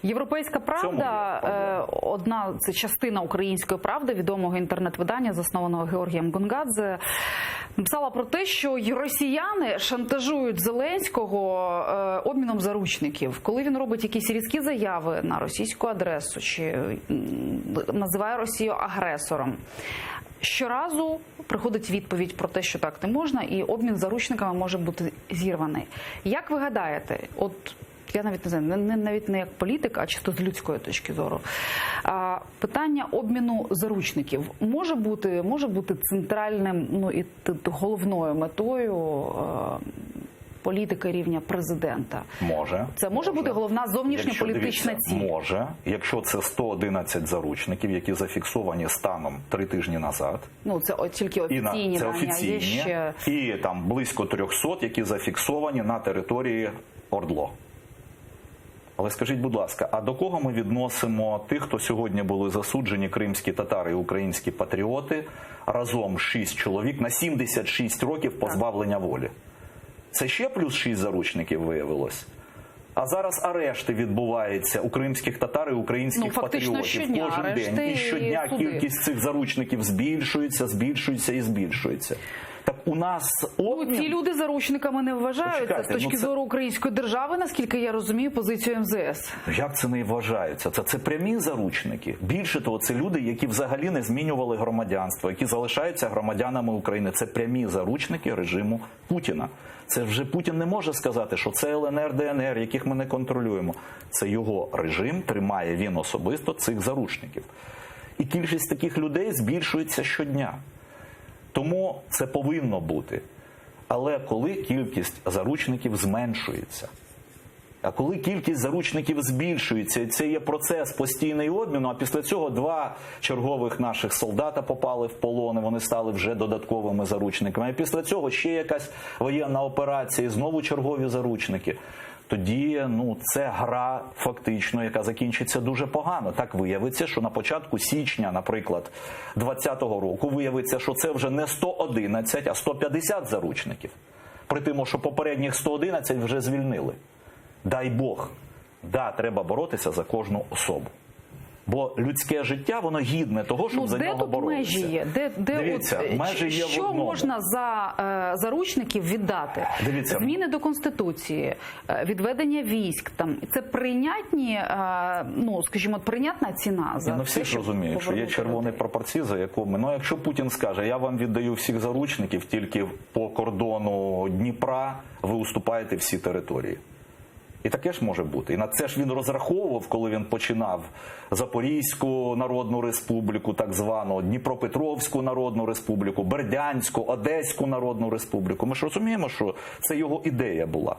Європейська правда, це частина української правди, відомого інтернет-видання, заснованого Георгієм Гонгадзе, написала про те, що росіяни шантажують Зеленського обміном заручників. Коли він робить якісь різкі заяви на російську адресу чи називає Росію агресором, щоразу приходить відповідь про те, що так не можна, і обмін заручниками може бути зірваний. Як ви гадаєте, от я навіть не знаю, навіть не як політик, а чисто з людської точки зору, питання обміну заручників може бути центральним, ну і головною метою політики рівня президента? Може. Це може бути головна зовнішньополітична ціль? Може. Якщо це 111 заручників, які зафіксовані станом 3 тижні назад. Ну, це тільки офіційні це дані. офіційні. Ще... І там близько 300, які зафіксовані на території ОРДЛО. Але скажіть, будь ласка, а до кого ми відносимо тих, хто сьогодні були засуджені, кримські татари і українські патріоти, разом 6 чоловік на 76 років позбавлення волі? Це ще плюс 6 заручників виявилось. А зараз арешти відбуваються у кримських татар і українських патріотів щодня, кожен день. І щодня кількість цих заручників збільшується і збільшується. Так у нас обмін... Ці люди заручниками не вважаються з точки зору української держави, наскільки я розумію, позицію МЗС. Як це не вважаються? Це прямі заручники. Більше того, це люди, які взагалі не змінювали громадянство, які залишаються громадянами України. Це прямі заручники режиму Путіна. Це вже Путін не може сказати, що це ЛНР, ДНР, яких ми не контролюємо. Це його режим, тримає він особисто цих заручників. І кількість таких людей збільшується щодня. Тому це повинно бути. Але коли кількість заручників зменшується, а коли кількість заручників збільшується, і це є процес постійний обміну, а після цього 2 чергових наших солдата попали в полон, і вони стали вже додатковими заручниками, а після цього ще якась воєнна операція, і знову чергові заручники, тоді це гра фактично, яка закінчиться дуже погано. Так виявиться, що на початку січня, наприклад, 2020 року, виявиться, що це вже не 111, а 150 заручників. При тому, що попередніх 111 вже звільнили. Дай Бог. Да, треба боротися за кожну особу. Бо людське життя, воно гідне того, щоб за нього боротися. Межі є? Дивіться, межі є в одному. Що можна за заручників віддати? Дивіться. Зміни до Конституції, відведення військ, це прийнятні, скажімо, прийнятна ціна за те, всі ж розуміють, що є червоні пропорції, за якими, якщо Путін скаже, я вам віддаю всіх заручників, тільки по кордону Дніпра ви уступаєте всі території. І таке ж може бути. І на це ж він розраховував, коли він починав Запорізьку Народну Республіку, так звану, Дніпропетровську Народну Республіку, Бердянську, Одеську Народну Республіку. Ми ж розуміємо, що це його ідея була.